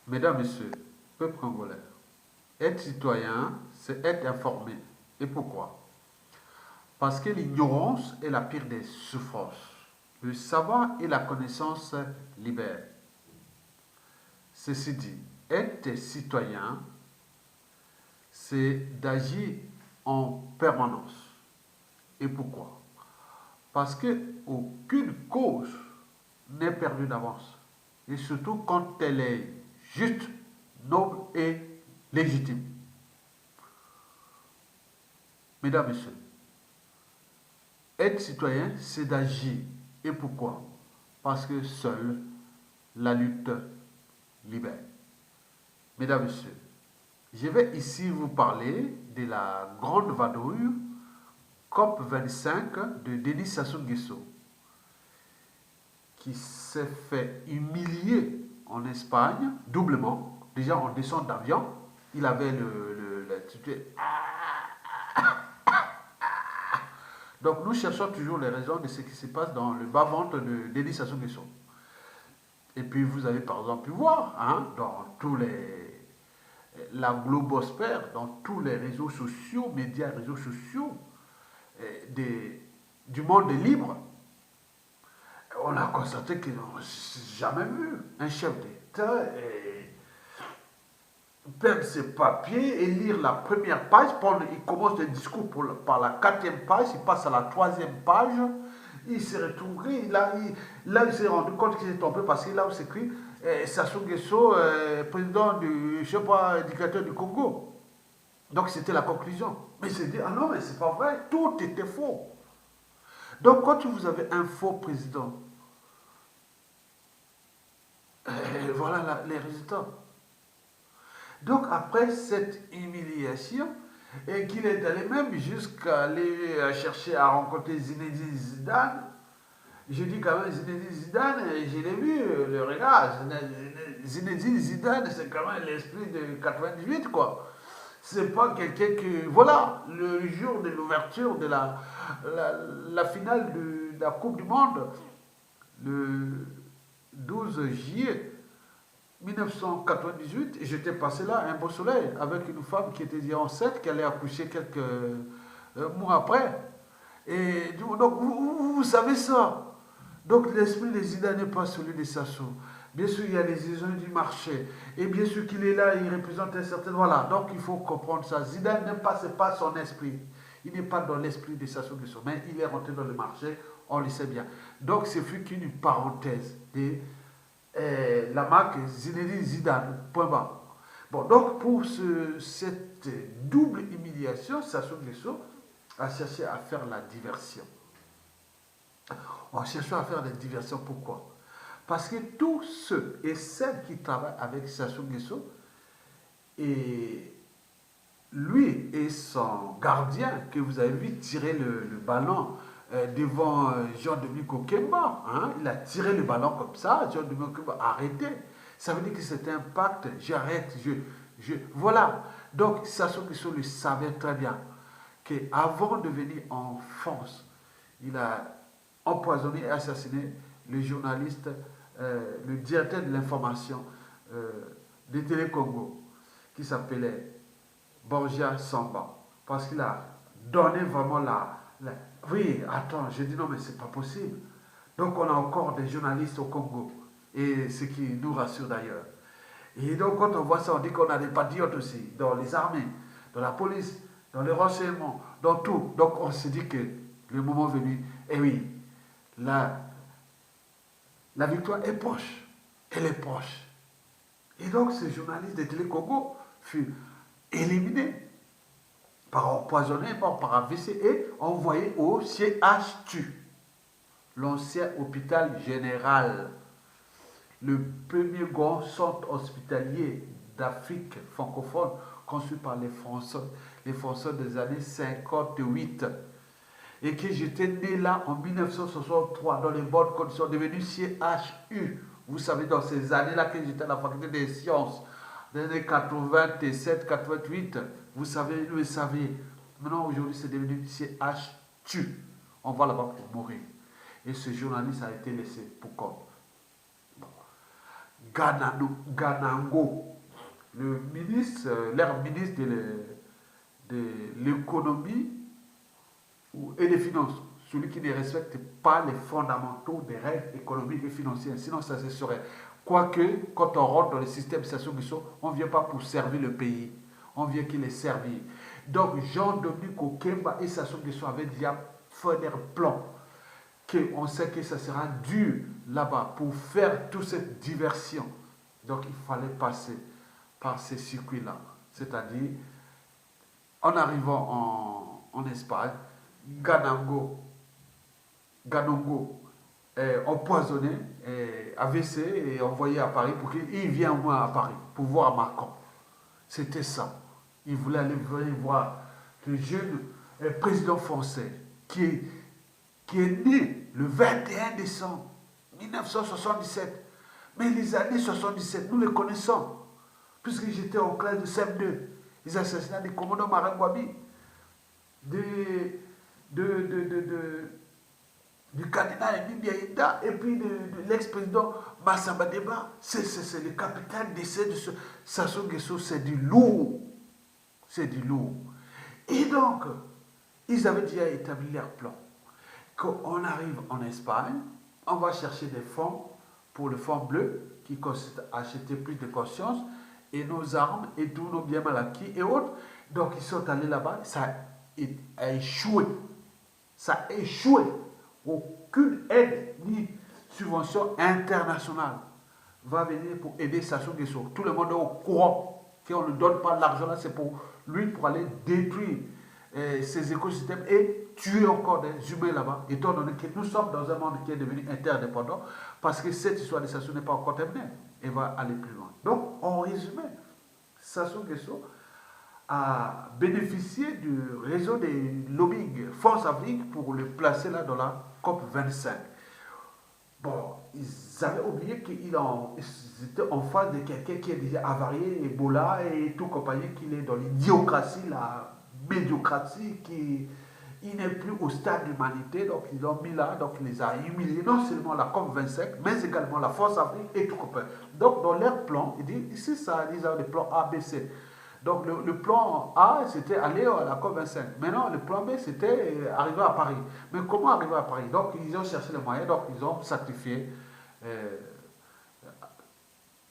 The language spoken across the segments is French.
Mesdames, Messieurs, peuple congolais, être citoyen, c'est être informé. Et pourquoi? Parce que l'ignorance est la pire des souffrances. Le savoir et la connaissance libèrent. Ceci dit, être citoyen, c'est d'agir en permanence. Et pourquoi? Parce qu'aucune cause n'est perdue d'avance. Et surtout quand elle est juste, noble et légitime. Mesdames, Messieurs, être citoyen, c'est d'agir. Et pourquoi? Parce que seule la lutte libère. Mesdames, Messieurs, je vais ici vous parler de la grande vadrouille COP25 de Denis Sassou Nguesso, qui s'est fait humilier en Espagne, doublement. Déjà en descente d'avion, il avait donc nous cherchons toujours les raisons de ce qui se passe dans le bas-ventre de Denis Sassou Nguesso. Et puis vous avez par exemple pu voir, dans tous la globosphère, dans tous les réseaux sociaux, médias, réseaux sociaux du monde libre, on a constaté qu'ils n'ont jamais vu un chef d'État perdre ses papiers et lire la première page. Il commence le discours par la quatrième page, il passe à la troisième page, il s'est retourné, là il s'est rendu compte qu'il s'est trompé parce que là où c'est écrit Sassou Nguesso, président du, je sais pas, dictateur du Congo. Donc c'était la conclusion. Mais il s'est dit, ah non, mais c'est pas vrai, tout était faux. Donc quand vous avez un faux président, voilà les résultats. Donc après cette humiliation, et qu'il est allé même jusqu'à aller chercher à rencontrer Zinedine Zidane, je dis quand même Zinedine Zidane, je l'ai vu, le regard, Zinedine Zidane, c'est quand même l'esprit de 98, quoi. C'est pas quelqu'un que... Voilà, le jour de l'ouverture de la finale de la Coupe du Monde, le 12 juillet 1998, j'étais passé là, un beau soleil, avec une femme qui était enceinte, qui allait accoucher quelques mois après. Et donc, vous savez ça. Donc, l'esprit de Zidane n'est pas celui de Sassou. Bien sûr, il y a les isons du marché. Et bien sûr qu'il est là, il représente un certain... Voilà, donc il faut comprendre ça. Zidane n'aime pas, c'est pas son esprit. Il n'est pas dans l'esprit de Sassou Nguesso, mais il est rentré dans le marché, on le sait bien. Donc, ce fut qu'une parenthèse. La marque Zinedine Zidane, point bas. Bon, donc pour cette double humiliation, Sassou Nguesso a cherché à faire la diversion. On cherche à faire la diversion, pourquoi? Parce que tous ceux et celles qui travaillent avec Sassou Nguesso, et lui et son gardien, que vous avez vu tirer le ballon devant Jean-Dominique Okemba, il a tiré le ballon comme ça, Jean-Dominique Okemba a arrêté. Ça veut dire que c'est un pacte, j'arrête, voilà. Donc Sassou Nguesso le savait très bien, qu'avant de venir en France, il a empoisonné et assassiné le journaliste, le directeur de l'information de Télé Congo, qui s'appelait Borgia Samba. Parce qu'il a donné vraiment Oui, attends, j'ai dit non, mais c'est pas possible. Donc on a encore des journalistes au Congo. Et ce qui nous rassure d'ailleurs. Et donc quand on voit ça, on dit qu'on a des patriotes aussi, dans les armées, dans la police, dans les renseignements, dans tout. Donc on se dit que le moment venu, eh oui, la victoire est proche. Elle est proche. Et donc ce journaliste de Télé Congo fut éliminé par empoisonné, par AVC et envoyé au CHU, l'ancien hôpital général, le premier grand centre hospitalier d'Afrique francophone conçu par les Français des années 58. Et que j'étais né là en 1963 dans les bonnes conditions, devenu CHU. Vous savez, dans ces années-là que j'étais à la faculté des sciences, des années 87, 88, vous savez, vous le savez. Maintenant, aujourd'hui, c'est devenu CHU. On va là-bas pour mourir. Et ce journaliste a été laissé pour compte. Bon. Ganango, le ministre, l'air ministre de l'économie et des finances, celui qui ne respecte pas les fondamentaux des règles économiques et financières. Sinon, ça se serait. Quoique, quand on rentre dans le système Sassou Nguesso, on ne vient pas pour servir le pays, on vient qu'il est servi. Donc, Jean-Dominique Okemba et Sassou Nguesso avaient déjà fait leur plan. On sait que ça sera dur là-bas pour faire toute cette diversion. Donc, il fallait passer par ces circuits-là. C'est-à-dire, en arrivant en Espagne, Ganongo est empoisonné, AVC et envoyé à Paris pour qu'il vienne au moins à Paris pour voir Macron. C'était ça. Il voulait aller voir le jeune président français qui est né le 21 décembre 1977. Mais les années 77, nous les connaissons, puisque j'étais en classe de CM2. Les assassinats du commandant Marangwabi, du cardinal Emile Biaïda et puis de l'ex-président Massamba Deba. C'est le capital d'essai de ce Sassou Nguesso. C'est du lourd. C'est du lourd. Et donc, ils avaient déjà établi leur plan. Quand on arrive en Espagne, on va chercher des fonds pour le fonds bleu qui consiste à acheter plus de conscience et nos armes et tous nos biens mal acquis et autres. Donc, ils sont allés là-bas. Ça a échoué. Ça a échoué. Aucune aide ni subvention internationale va venir pour aider Sassou Nguesso. Tout le monde est au courant qu'on ne donne pas l'argent là, c'est pour lui pour aller détruire ces écosystèmes et tuer encore des humains là-bas, étant donné que nous sommes dans un monde qui est devenu interdépendant, parce que cette histoire de Sassou n'est pas encore terminée et va aller plus loin. Donc, en résumé, Sassou Nguesso a bénéficié du réseau des lobbying Force Afrique pour le placer là dans la COP 25. Bon, ils avaient oublié qu'ils étaient en face de quelqu'un qui est déjà avarié, Ebola et tout compagnie, qu'il est dans l'idiocratie, la médiocratie, il n'est plus au stade d'humanité, donc ils l'ont mis là, donc il les a humiliés, non seulement la COP 25, mais également la Force Afrique et tout compagnie. Donc dans leur plan, ils disent, ici ça, ils ont des plans ABC. Donc le plan A, c'était aller à la COP25. Maintenant, le plan B, c'était arriver à Paris. Mais comment arriver à Paris? Donc, ils ont cherché les moyens, donc ils ont sacrifié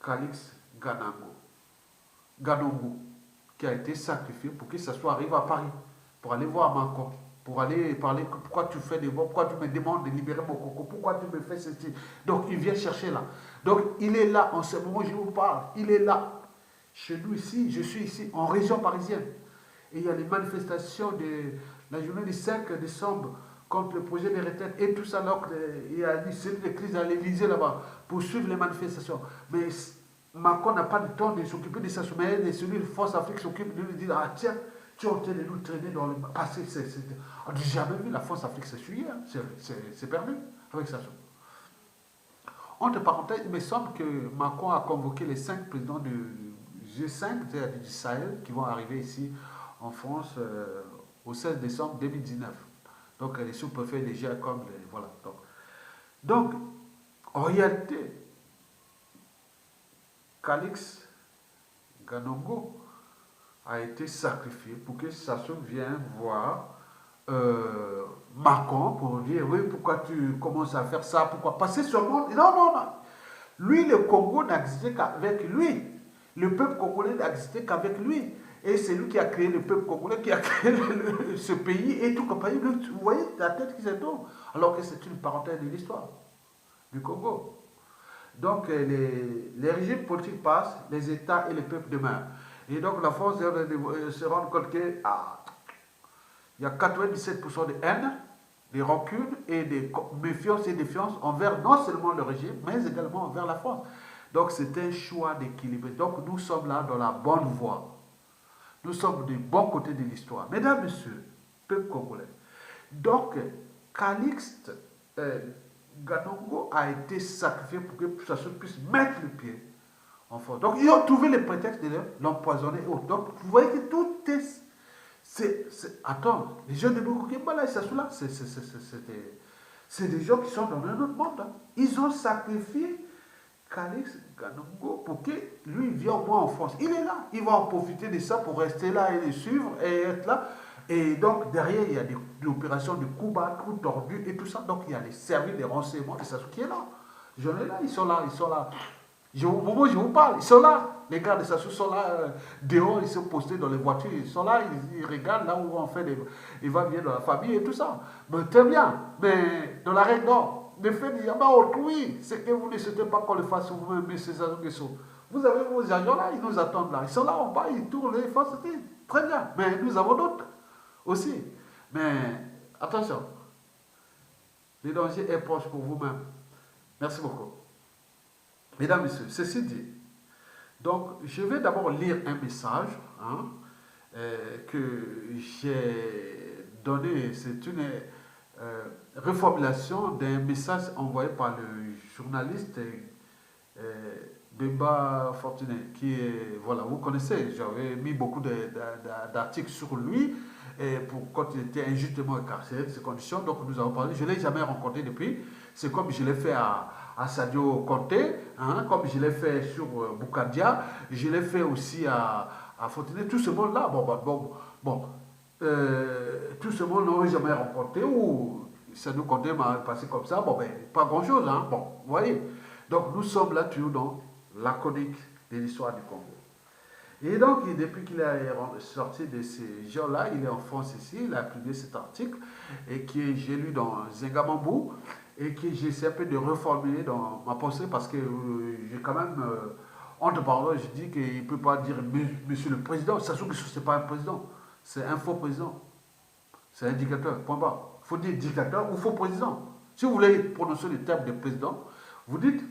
Calix Ganongo, qui a été sacrifié pour que ça soit arrivé à Paris, pour aller voir Macron, pour aller parler, pourquoi tu fais des voix, pourquoi tu me demandes de libérer mon coco, pourquoi tu me fais ceci. Donc, il vient chercher là. Donc, il est là, en ce moment, je vous parle, il est là. Chez nous ici, je suis ici en région parisienne. Et il y a les manifestations de la journée du 5 décembre contre le projet des retraites et tout ça. Donc, il y a une série de crises à l'Élysée là-bas pour suivre les manifestations. Mais Macron n'a pas le temps de s'occuper de ça. Mais celui de Force Afrique s'occupe de lui dire, ah tiens, tu es en train de nous traîner dans le passé. On n'a jamais vu la Force Afrique s'essuyer. Hein. C'est perdu avec ça. Entre parenthèses, il me semble que Macron a convoqué les 5 présidents du G5, c'est-à-dire du Sahel, qui vont arriver ici en France au 16 décembre 2019. Donc les sous-préfets déjà comme les, voilà. Donc en réalité, Calix Ganongo a été sacrifié pour que Sassou vienne voir Macron pour dire oui, pourquoi tu commences à faire ça, pourquoi passer sur le monde. Non. Lui, le Congo n'existait qu'avec lui. Le peuple congolais n'existait qu'avec lui. Et c'est lui qui a créé le peuple congolais, qui a créé ce pays et tout compagnie. Vous voyez la tête qui se tourne. Alors que c'est une parenthèse de l'histoire du Congo. Donc les régimes politiques passent, les États et les peuples demeurent. Et donc la France se rend compte qu'il y a 97% de haine, des rancunes et des méfiances et défiances envers non seulement le régime, mais également envers la France. Donc c'est un choix d'équilibre. Donc nous sommes là dans la bonne voie. Nous sommes du bon côté de l'histoire. Mesdames, Messieurs, peuple congolais. Donc, Calixte Ganongo a été sacrifié pour que ça puisse mettre le pied en France. Donc, ils ont trouvé le prétexte de l'empoisonner. Donc, vous voyez que tout est... Attends, les gens de Bokokemba, là, c'est des gens qui sont dans un autre monde. Hein. Ils ont sacrifié Calix Ganongo, pour que lui vienne au moins en France. Il est là, il va en profiter de ça pour rester là et les suivre et être là. Et donc derrière, il y a des opérations de coups bas, coups tordus et tout ça. Donc il y a les services des renseignements et ça qui est là. J'en ai là, ils sont là, ils sont là. Au moment où je vous parle, ils sont là. Les gars de Sassou sont là, dehors, ils sont postés dans les voitures, ils sont là, ils regardent là où on fait des. Ils vont bien dans la famille et tout ça. Mais très bien, mais dans la règle d'or, le fait de dire, oui, c'est que vous ne souhaitez pas qu'on le fasse vous-même, mais c'est ça que c'est. Vous avez vos agents là, ils nous attendent là. Ils sont là en bas, ils tournent, ils font ça. Très bien, mais nous avons d'autres aussi. Mais attention, le danger est proche pour vous-même. Merci beaucoup. Mesdames, Messieurs, ceci dit, donc je vais d'abord lire un message que j'ai donné. C'est une reformulation d'un message envoyé par le journaliste Bemba Fortuné, qui est, voilà, vous connaissez, j'avais mis beaucoup d'articles sur lui, et pour, quand il était injustement incarcéré de ces conditions, donc nous avons parlé, je ne l'ai jamais rencontré depuis, c'est comme je l'ai fait à Sadio Conté, comme je l'ai fait sur Boukadia, je l'ai fait aussi à Fortuné, tout ce monde-là, tout ce monde n'a jamais rencontré, ou Sadio Conté m'a passé comme ça, pas grand-chose, vous voyez. Donc nous sommes là toujours dans la chronique de l'histoire du Congo. Et donc, depuis qu'il est sorti de ces gens-là, il est en France ici, il a publié cet article, et que j'ai lu dans Zingamambou, et que j'essaie un peu de reformuler dans ma pensée, parce que j'ai quand même, entre parenthèses, je dis qu'il ne peut pas dire Monsieur le Président, ça se trouve que ce n'est pas un président, c'est un faux président, c'est un dictateur, point barre. Il faut dire dictateur ou faux président. Si vous voulez prononcer le terme de président, vous dites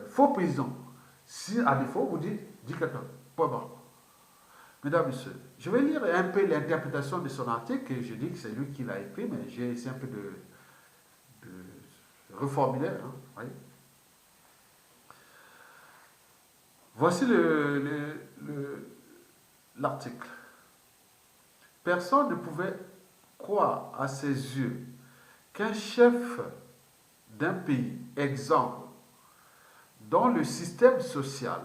faux président. Si à défaut, vous dites dictateur. Point barre. Mesdames, Messieurs, je vais lire un peu l'interprétation de son article, et je dis que c'est lui qui l'a écrit, mais j'ai essayé un peu de reformuler. Voyez. Voici l'article. Personne ne pouvait croire à ses yeux qu'un chef d'un pays, exemple, dont le système social,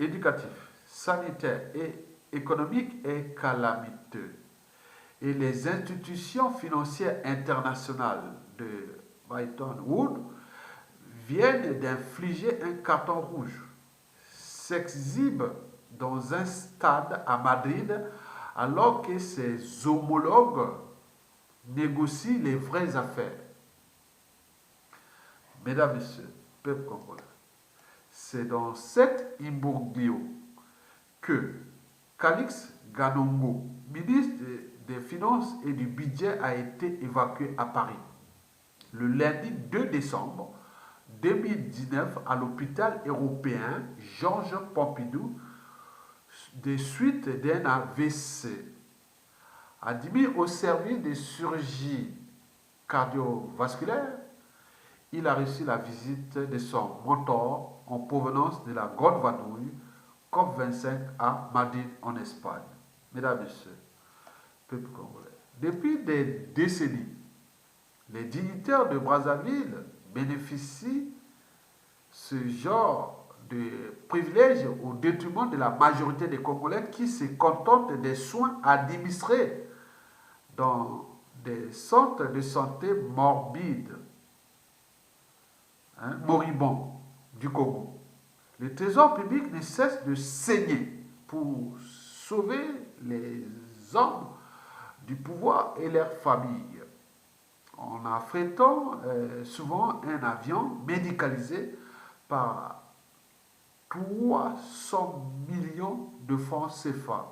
éducatif, sanitaire et économique est calamiteux, et les institutions financières internationales de Bretton Woods viennent d'infliger un carton rouge, s'exhibe dans un stade à Madrid alors que ses homologues négocient les vraies affaires. Mesdames, Messieurs, peuple congolais, c'est dans cet imbroglio que Calix Ganongo, ministre des Finances et du Budget, a été évacué à Paris le lundi 2 décembre 2019 à l'hôpital européen Georges Pompidou des suites d'un AVC. Admis au service de chirurgie cardiovasculaire, il a reçu la visite de son mentor en provenance de la Grande Vadrouille COP25 à Madrid en Espagne. Mesdames et Messieurs, peuple congolais, depuis des décennies, les dignitaires de Brazzaville bénéficient ce genre de privilèges au détriment de la majorité des Congolais qui se contentent des soins administrés dans des centres de santé morbides, moribonds du Congo. Le trésor public ne cesse de saigner pour sauver les hommes du pouvoir et leurs familles, en affrétant souvent un avion médicalisé par 300 millions de francs CFA,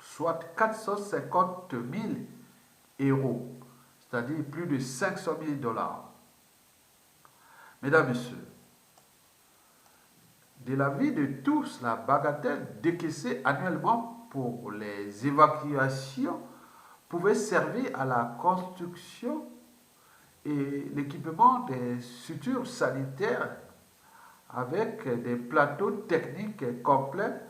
soit 450 000 euros, c'est-à-dire plus de 500 000 dollars. Mesdames, Messieurs, de la vie de tous, la bagatelle décaissée annuellement pour les évacuations pouvait servir à la construction et l'équipement des structures sanitaires avec des plateaux techniques complets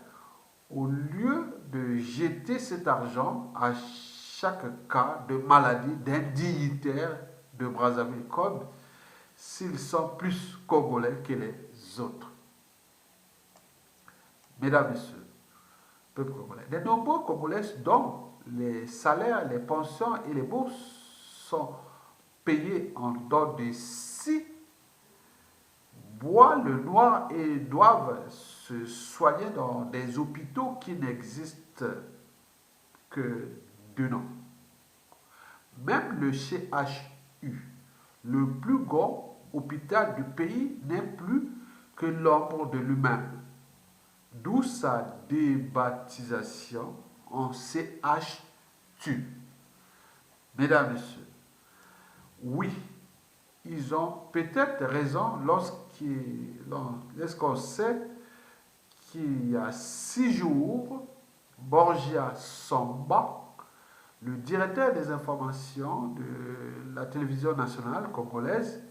au lieu de jeter cet argent à chaque cas de maladie d'un dignitaire de Brazzaville, comme s'ils sont plus congolais que les autres. Mesdames, Messieurs, peuple congolais, de nombreux Congolais dont les salaires, les pensions et les bourses sont payés en dehors de si boivent le noir et doivent se soigner dans des hôpitaux qui n'existent que de nom. Même le CHU, le plus grand hôpital du pays, n'est plus que l'ombre de lui-même, d'où sa débaptisation en CHU. Mesdames, Messieurs, oui, ils ont peut-être raison lorsqu'on sait qu'il y a 6 jours, Borgia Samba, le directeur des informations de la télévision nationale congolaise,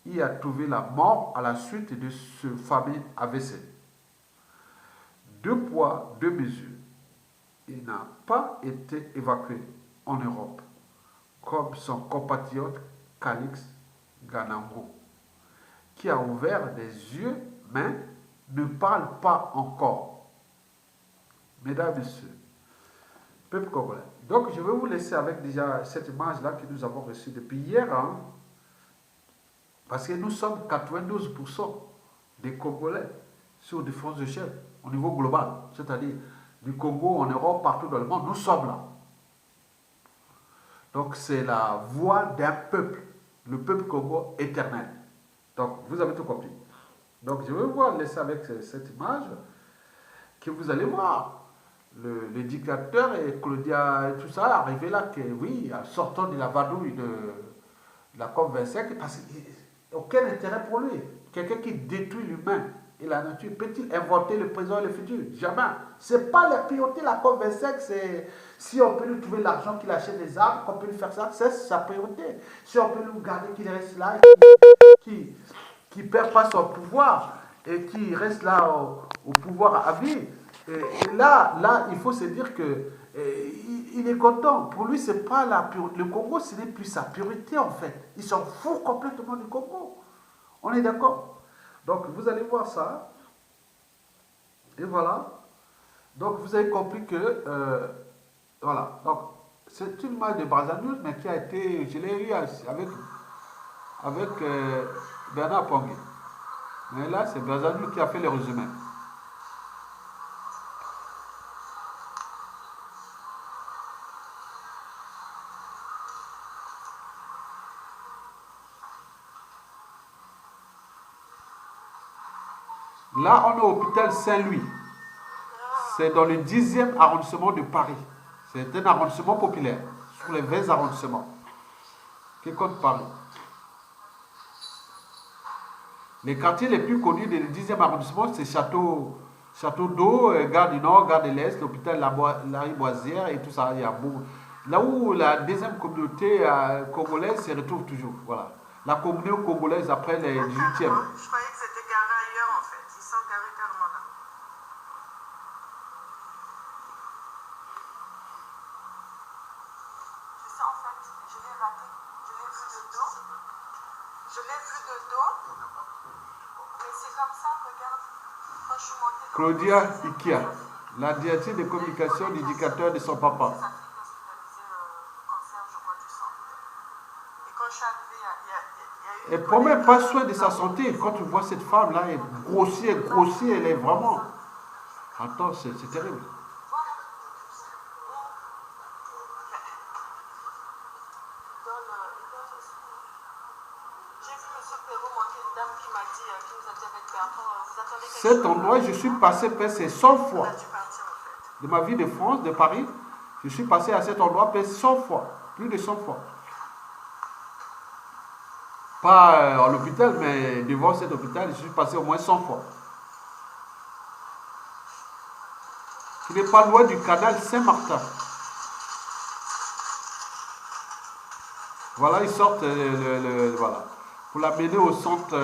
y a trouvé la mort à la suite de ce fameux AVC. 2 poids, 2 mesures. Il n'a pas été évacué en Europe, comme son compatriote Calix Ganambo, qui a ouvert des yeux, mais ne parle pas encore. Mesdames, Messieurs, peuple congolais. Donc, je vais vous laisser avec déjà cette image-là que nous avons reçue depuis hier, hein, parce que nous sommes 92% des Congolais sur différentes échelles, au niveau global, c'est-à-dire du Congo, en Europe, partout dans le monde, nous sommes là. Donc, c'est la voix d'un peuple, le peuple Congo éternel. Donc, vous avez tout compris. Donc, je vais vous laisser avec cette image que vous allez voir. Le dictateur et Claudia et tout ça, arrivé là, que oui, sortant de la vadouille de la COP25, parce qu'il n'y a aucun intérêt pour lui. Quelqu'un qui détruit l'humain et la nature, peut-il inventer le présent et le futur? Jamais. Ce n'est pas la priorité, la COP25, c'est si on peut lui trouver l'argent qu'il achète des arbres, qu'on peut lui faire ça, c'est sa priorité. Si on peut lui garder qu'il reste là, qu'il ne perd pas son pouvoir et qu'il reste là au pouvoir à vie. Et là, il faut se dire que il est content. Pour lui, c'est pas la priorité. Le Congo, ce n'est plus sa priorité en fait. Il s'en fout complètement du Congo. On est d'accord? Donc, vous allez voir ça. Et voilà. Donc, vous avez compris que voilà. Donc, c'est une image de Brazzaville, mais qui a été, je l'ai eu avec Bernard Pongé. Mais là, c'est Brazzaville qui a fait le résumé. Là, on est au hôpital Saint-Louis. C'est dans le 10e arrondissement de Paris. C'est un arrondissement populaire, sur les 20 arrondissements qui comptent Paris. Les quartiers les plus connus du 10e arrondissement, c'est Château d'Eau, Gare du Nord, Gare de l'Est, l'hôpital Lariboisière et tout ça. Il y a beaucoup. Là où la deuxième communauté congolaise se retrouve toujours. Voilà. La communauté congolaise après les 18e. Je croyais que c'était garé ailleurs en fait. Ils sont garés carrément là. C'est ça en fait. Je l'ai raté. Je l'ai vu de dos. Mais c'est comme ça, regarde. Quand je suis montée. Claudia Ikia, la directrice de communication du dictateur de son papa. Elle ne prend même pas soin de sa santé. Quand tu vois cette femme-là, elle grossit, elle est vraiment... Attends, c'est terrible. Cet endroit, je suis passé presque 100 fois. De ma vie de France, de Paris, je suis passé à cet endroit presque 100 fois. Plus de 100 fois. Pas à l'hôpital, mais devant cet hôpital, je suis passé au moins 100 fois. Il n'est pas loin du canal Saint-Martin. Voilà, ils sortent voilà, pour l'amener au centre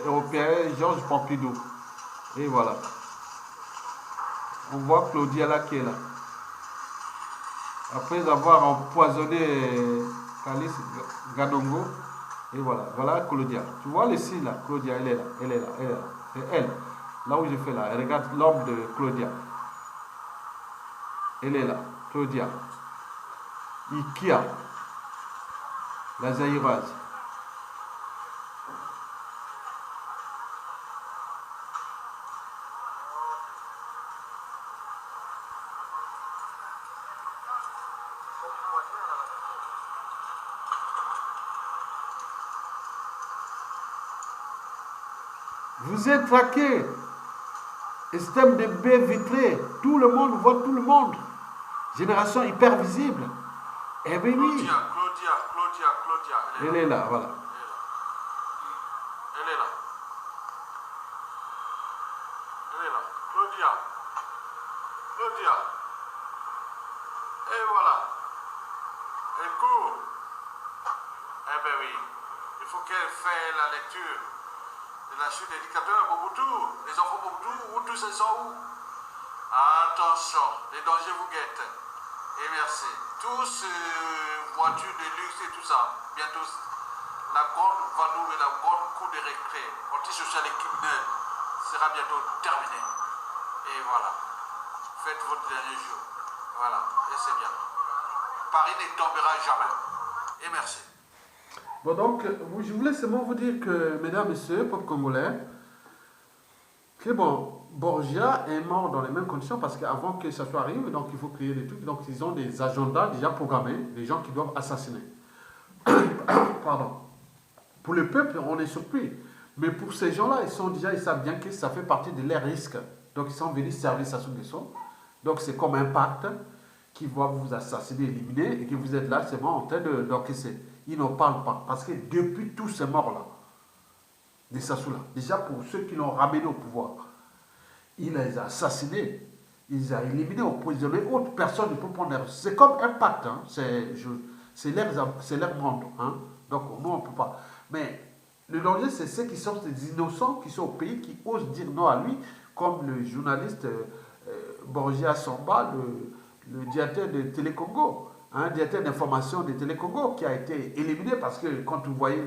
européen Georges Pompidou. Et voilà. On voit Claudia là qui est là. Après avoir empoisonné Calix Ganongo, Et voilà, voilà Claudia. Tu vois les signes là, Claudia, elle est là, elle est là, elle est là. C'est elle, là où je fais là, elle regarde l'homme de Claudia. Elle est là, Claudia. Ikia, la Zaïroise. Vous êtes traqués. Système de baies vitrées. Tout le monde voit tout le monde. Génération hyper visible. Eh bien oui. Claudia, Elle est là, voilà. elle est là. Elle est là. Claudia. Et voilà. Elle court. Eh ben oui. Il faut qu'elle fasse la lecture de la chute des dictateurs Mobutu. Les enfants Mobutu, Mobutu, c'est ça où? Attention, les dangers vous guettent. Et merci. Tous voitures de luxe et tout ça. Bientôt, la grande vadou et la grande cour de récré, antisocial et criminel, sera bientôt terminée. Et voilà. Faites votre dernier jour. Voilà. Et c'est bien. Paris ne tombera jamais. Et merci. Bon, donc, je voulais seulement vous dire que, mesdames, messieurs, peuple congolais, que bon, Borgia est mort dans les mêmes conditions parce qu'avant que ça soit arrivé, donc il faut créer des trucs. Donc, ils ont des agendas déjà programmés, des gens qui doivent assassiner. Pardon. Pour le peuple, on est surpris. Mais pour ces gens-là, ils savent bien que ça fait partie de leurs risques. Donc, ils sont venus servir Sassou Nguesso. Donc, c'est comme un pacte qui va vous assassiner, éliminer, et que vous êtes là seulement en train d'encaisser. Ils n'en parlent pas. Parce que depuis tous ces morts-là, des Sassou-là, déjà pour ceux qui l'ont ramené au pouvoir, il les a assassinés, il les a éliminés, emprisonnés, autre personne ne peut prendre leur... C'est comme un pacte, hein. C'est leur monde. Hein. Donc nous, on ne peut pas. Mais le danger, c'est ceux qui sont des innocents, qui sont au pays, qui osent dire non à lui, comme le journaliste Borgia Samba, le directeur de Télécongo, un directeur d'information de Télécongo, qui a été éliminé parce que quand vous voyez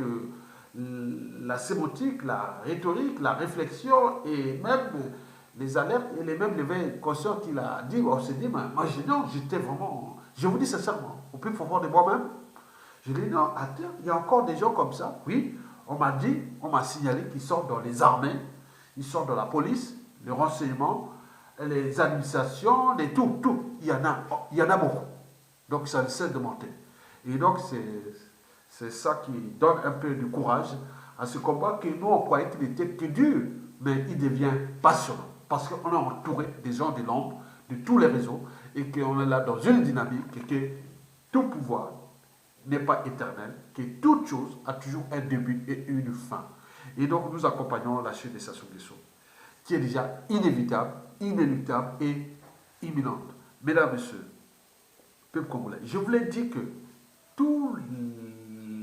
la sémotique, la rhétorique, la réflexion et même les alertes et même l'éveil conscient qu'il a dit, on s'est dit, moi j'étais vraiment, je vous dis sincèrement, au plus profond de moi-même, je dis non, attends, il y a encore des gens comme ça, oui, on m'a signalé qu'ils sont dans les armées, ils sont dans la police, le renseignement, les administrations, tout, il y en a beaucoup. Donc ça ne cesse de monter. Et donc c'est ça qui donne un peu de courage à ce combat que nous on croyait qu'il était que dur, mais il devient passionnant. Parce qu'on est entouré des gens de l'ombre, de tous les réseaux, et qu'on est là dans une dynamique, et que tout pouvoir n'est pas éternel, que toute chose a toujours un début et une fin. Et donc nous accompagnons la chute de Sassou Nguesso, qui est déjà inévitable, inéluctable et imminente. Mesdames, Messieurs, peuple congolais, je voulais dire que tous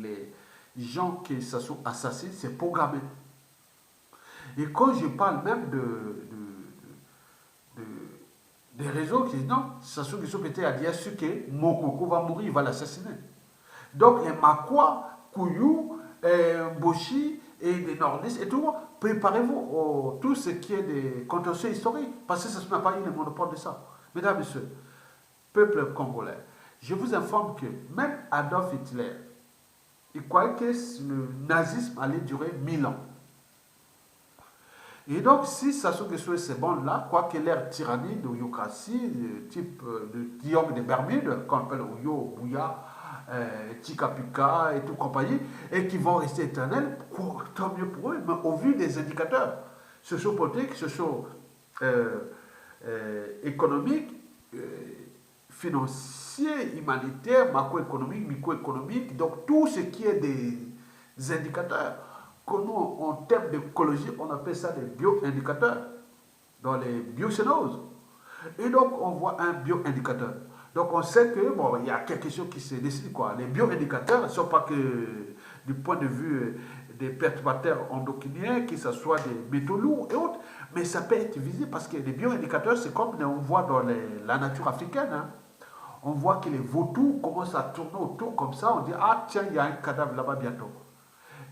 les gens qui Sassou assassinent, c'est programmé. Et quand je parle même des réseaux qui disent non, Sassou Nguesso peut-être a dit à ceux que Mokoko va mourir, il va l'assassiner. Donc les Makwa, Kouyou, Mboshi et des nordistes et tout, préparez-vous tout ce qui est des contentieux historiques, parce que ça n'a pas eu le monopole de ça. Mesdames, Messieurs, peuple congolais, je vous informe que même Adolf Hitler, il croyait que le nazisme allait durer 1000 ans. Et donc, si Sassou Nguesso et ces bandes-là, quoique leur tyrannie de Yokratie, type de Guillaume des Bermudes, qu'on appelle Oyo, Bouya, Tikapika et tout compagnie, et qui vont rester éternels, tant mieux pour eux, mais au vu des indicateurs sociopolitiques, socio-économiques, financiers, humanitaires, macroéconomiques, microéconomiques, donc tout ce qui est des indicateurs, que nous, en termes d'écologie, on appelle ça des bioindicateurs, dans les biocénoses. Et donc, on voit un bioindicateur. Donc, on sait que, bon, il y a quelque chose qui se décide, quoi. Les bioindicateurs ne sont pas que du point de vue des perturbateurs endocriniens, que ce soit des métaux lourds et autres, mais ça peut être visible parce que les bioindicateurs, c'est comme on voit dans la nature africaine, hein. On voit que les vautours commencent à tourner autour comme ça, on dit, ah tiens, il y a un cadavre là-bas bientôt.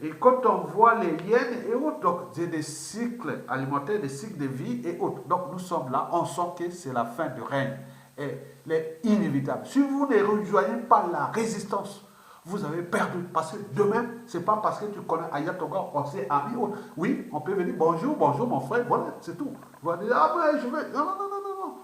Et quand on voit les hyènes et autres, donc c'est des cycles alimentaires, des cycles de vie et autres. Donc nous sommes là, on sent que c'est la fin du règne. Et elle est inévitable. Si vous ne rejoignez pas la résistance, vous avez perdu. Parce que demain, ce n'est pas parce que tu connais Ayatollah, on s'est amis. Oui, on peut venir, bonjour, bonjour mon frère, voilà, c'est tout. Vous allez dire, ah ouais, je veux. Non, non, non, non, non, non.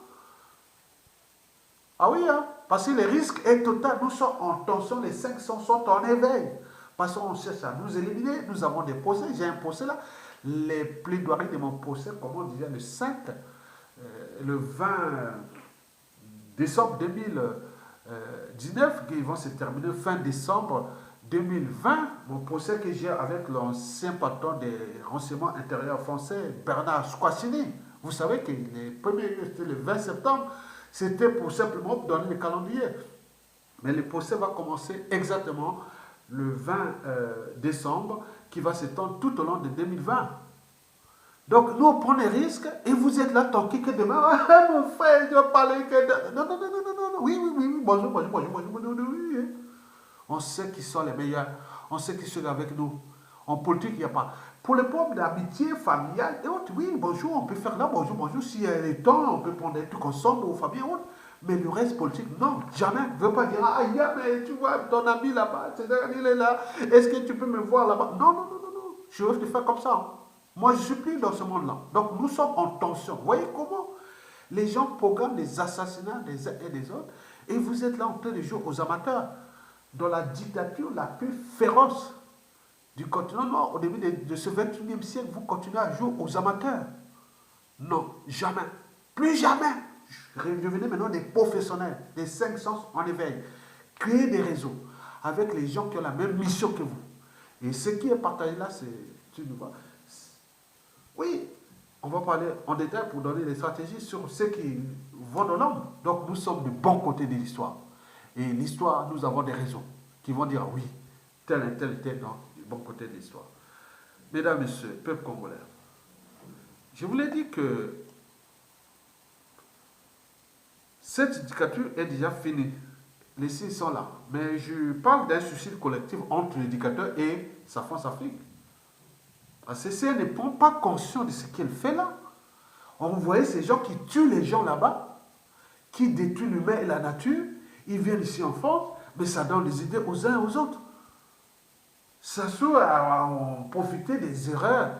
Ah oui, hein, parce que le risque est total. Nous sommes en tension, les 500 sont en éveil. Parce qu'on cherche à nous éliminer. Nous avons des procès. J'ai un procès là. Les plaidoiries de mon procès, comment on disait, le 5, le 20 décembre 2019, qui vont se terminer fin décembre 2020. Mon procès que j'ai avec l'ancien patron des renseignements intérieurs français, Bernard Squassini. Vous savez que les premiers, c'était le 20 septembre. C'était pour simplement donner le calendrier. Mais le procès va commencer exactement le 20 décembre, qui va s'étendre tout au long de 2020. Donc, nous, on prend les risques et vous êtes là, tant que demain, ah, mon frère, je vais parler que... Non, non, non, non, non, non, oui, oui, oui, bonjour, bonjour, bonjour, bonjour, bonjour, oui, oui. On sait qui sont les meilleurs, on sait qui sont avec nous. En politique, il n'y a pas. Pour les problèmes d'amitié, familiale et autres, oui, bonjour, on peut faire là, bonjour, bonjour. S'il y a les temps, on peut prendre des trucs ensemble, aux familles et autres. Mais le reste politique, non, jamais. Ne veux pas dire, ah, mais tu vois, ton ami là-bas, il est là, est-ce que tu peux me voir là-bas? Non, non, non, non, non. Je veux te faire comme ça. Hein. Moi, je ne suis plus dans ce monde-là. Donc, nous sommes en tension. Vous voyez comment les gens programment les assassinats des uns et des autres, et vous êtes là en train de jouer aux amateurs, dans la dictature la plus féroce du continent nord, au début de ce 21e siècle, vous continuez à jouer aux amateurs. Non, jamais. Plus jamais. Devenez maintenant des professionnels, des 5 sens en éveil. Créez des réseaux avec les gens qui ont la même mission que vous. Et ce qui est partagé là, c'est... Tu vois, oui, on va parler en détail pour donner des stratégies sur ceux qui vont dans l'ombre. Donc nous sommes du bon côté de l'histoire. Et l'histoire, nous avons des réseaux qui vont dire oui, tel et tel était dans le bon côté de l'histoire. Mesdames, Messieurs, peuple congolais, je vous l'ai dit que cette dictature est déjà finie. Les signes sont là. Mais je parle d'un suicide collectif entre l'éducateur et sa France-Afrique. Parce que si elle ne prend pas conscience de ce qu'elle fait là, on voyait ces gens qui tuent les gens là-bas, qui détruisent l'humain et la nature, ils viennent ici en France, mais ça donne des idées aux uns et aux autres. Ça se trouve à profiter des erreurs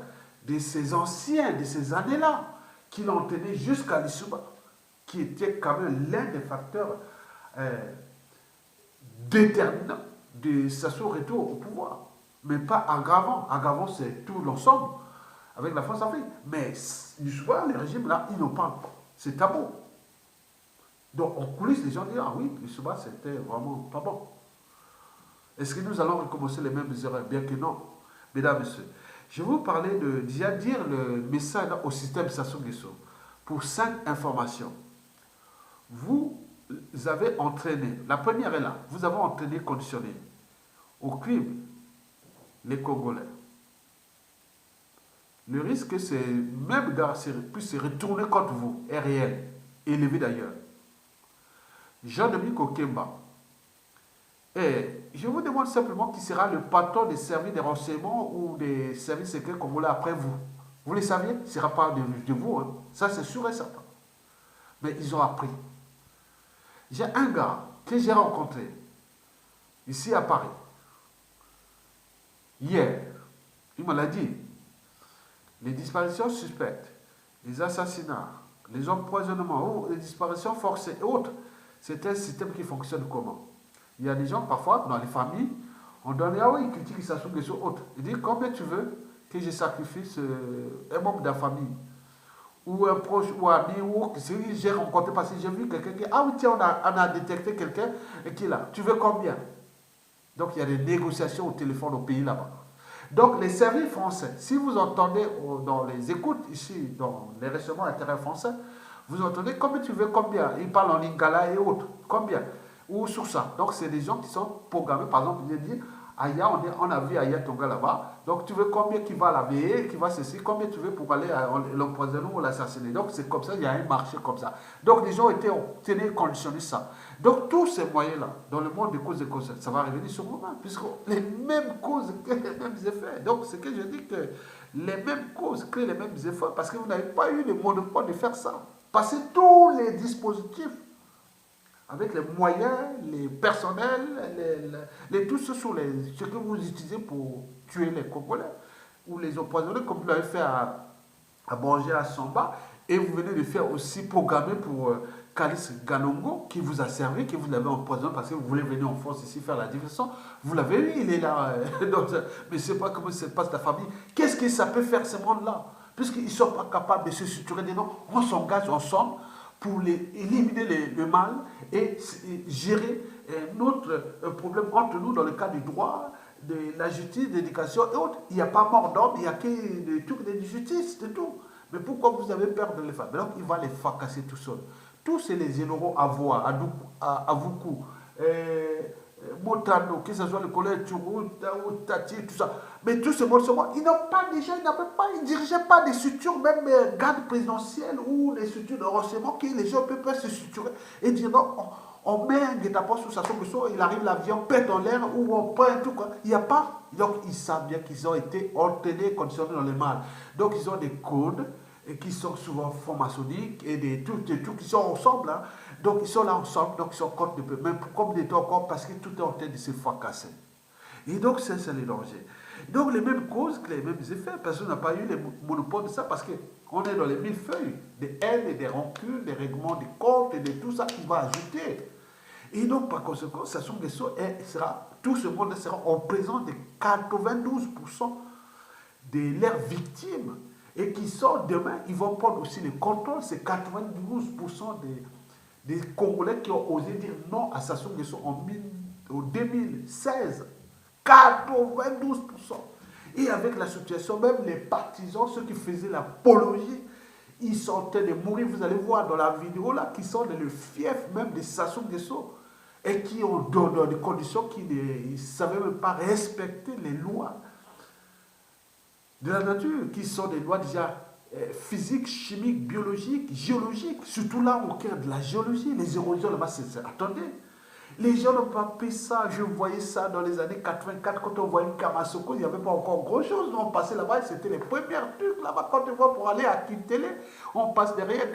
de ces anciens, de ces années-là, qui l'ont entraîné jusqu'à l'Issouba, qui était quand même l'un des facteurs déterminants de son retour au pouvoir. Mais pas aggravant. Aggravant, c'est tout l'ensemble avec la France-Afrique. Mais l'Issouba, les régimes là, ils n'en parlent pas. C'est tabou. Donc, en coulisses, les gens disent, ah oui, l'Issouba, c'était vraiment pas bon. Est-ce que nous allons recommencer les mêmes erreurs? Bien que non. Mesdames, Messieurs, je vais vous parler de déjà dire le message au système Sassou Nguesso pour 5 informations. Vous avez entraîné, la première est là, vous avez entraîné, conditionné au crime les Congolais. Le risque, c'est même gars puisse se retourner contre vous, est réel, élevé d'ailleurs. Jean-Dominique Okemba. Et je vous demande simplement qui sera le patron des services de renseignement ou des services secrets congolais après vous. Vous le saviez, ce ne sera pas de vous. Hein. Ça, c'est sûr et certain. Mais ils ont appris. J'ai un gars que j'ai rencontré ici à Paris. Hier, il me l'a dit. Les disparitions suspectes, les assassinats, les empoisonnements ou les disparitions forcées et autres, c'est un système qui fonctionne comment? Il y a des gens, parfois, dans les familles, on donne, ah oui, critique Sassou Nguesso autres. Il dit, combien tu veux que je sacrifie un membre de la famille? Ou un proche, ou un ami, ou si j'ai rencontré, parce que j'ai vu quelqu'un qui, ah oui, tiens, on a détecté quelqu'un qui est là. Tu veux combien? Donc, il y a des négociations au téléphone au pays là-bas. Donc, les services français, si vous entendez dans les écoutes ici, dans les restaurants intérieurs français, vous entendez combien tu veux, combien? Ils parlent en lingala et autres. Combien? Ou sur ça. Donc, c'est des gens qui sont programmés. Par exemple, ils disent, Aya, on a vu Aya Tonga là-bas. Donc, tu veux combien qui va la veiller, qui va ceci, combien tu veux pour aller l'empoisonner ou l'assassiner. Donc, c'est comme ça, il y a un marché comme ça. Donc, les gens étaient tenus conditionner ça. Donc, tous ces moyens-là, dans le monde des causes et conséquences, ça va revenir sur nous-mêmes, puisque les mêmes causes créent les mêmes effets. Donc, c'est que je dis que les mêmes causes créent les mêmes effets, parce que vous n'avez pas eu le monopole de faire ça. Parce que tous les dispositifs, avec les moyens, les personnels, tout ce que vous utilisez pour tuer les Congolais, ou les empoisonner, comme vous l'avez fait à Borgia, à Samba, et vous venez de faire aussi programmer pour Kalis Ganongo, qui vous a servi, qui vous l'avez empoisonné parce que vous voulez venir en France ici faire la diversion. Vous l'avez eu, il est là. Donc, mais je ne sais pas comment ça se passe la famille. Qu'est-ce que ça peut faire ce monde-là? Puisqu'ils ne sont pas capables de se structurer des noms, on s'engage ensemble pour éliminer le mal et gérer notre problème entre nous dans le cas du droit, de la justice, de l'éducation et autres. Il n'y a pas mort d'homme, il n'y a que des trucs de justice, c'est tout. Mais pourquoi vous avez peur de les faire? Donc il va les fracasser tout seul. Tous ces les généraux à voix, à Vuku, Motano, que ce soit le collège Tchourou, Tati, tout ça. Mais tous ces morceaux, ils n'ont pas déjà, ils ne dirigeaient pas des structures, même garde présidentielle ou des structures de renseignement, que les gens peuvent se structurer et dire non, on met un guet-apens sous sa sombre, il arrive, l'avion pète en l'air ou on prend un tout. Il n'y a pas. Donc ils savent bien qu'ils ont été entraînés, conditionnés dans le mal. Donc ils ont des codes et qui sont souvent francs-maçonniques et des trucs qui sont ensemble. Hein. Donc ils sont là ensemble, donc ils sont contre le peuple. Même comme des temps encore, parce que tout est en train de se fracasser. Et donc c'est le danger. Donc les mêmes causes, les mêmes effets, parce qu'on n'a pas eu le monopole de ça, parce qu'on est dans les millefeuilles des haines et des rancunes, des règlements des comptes et de tout ça qui va ajouter. Et donc par conséquent, Sassou Nguesso tout ce monde sera en présence de 92% de leurs victimes. Et qui sont demain, ils vont prendre aussi le contrôle, c'est 92% des Congolais qui ont osé dire non à Sassou Nguesso en 2016. 92%. Et avec la situation, même les partisans, ceux qui faisaient l'apologie, ils sont en train de mourir. Vous allez voir dans la vidéo là, qui sont dans le fief même de Sassou Nguesso et qui ont dans des conditions qui ne savaient même pas respecter les lois de la nature, qui sont des lois déjà physiques, chimiques, biologiques, géologiques, surtout là au cœur de la géologie. Les érosions là-bas, attendez, les gens n'ont pas pris ça. Je voyais ça dans les années 84, quand on voyait Kamasoko, il n'y avait pas encore grand-chose. On passait là-bas, c'était les premières trucs là-bas. Quand on voit pour aller à Kintélé, on passe derrière.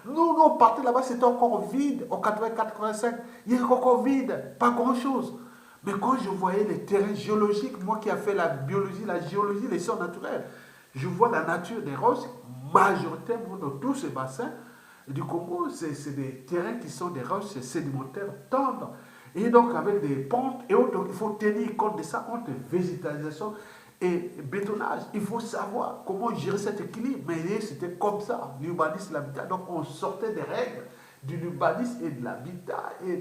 Nous, on partait là-bas, c'était encore vide. En 84-85, il y avait encore vide, pas grand-chose. Mais quand je voyais les terrains géologiques, moi qui ai fait la biologie, la géologie, les sciences naturelles, je vois la nature des roches, majoritairement dans tous ces bassins du Congo, c'est des terrains qui sont des roches sédimentaires tendres. Et donc avec des pentes et autres, donc il faut tenir compte de ça entre végétalisation et bétonnage. Il faut savoir comment gérer cet équilibre. Mais c'était comme ça, l'urbanisme, l'habitat. Donc on sortait des règles du l'urbanisme et de l'habitat et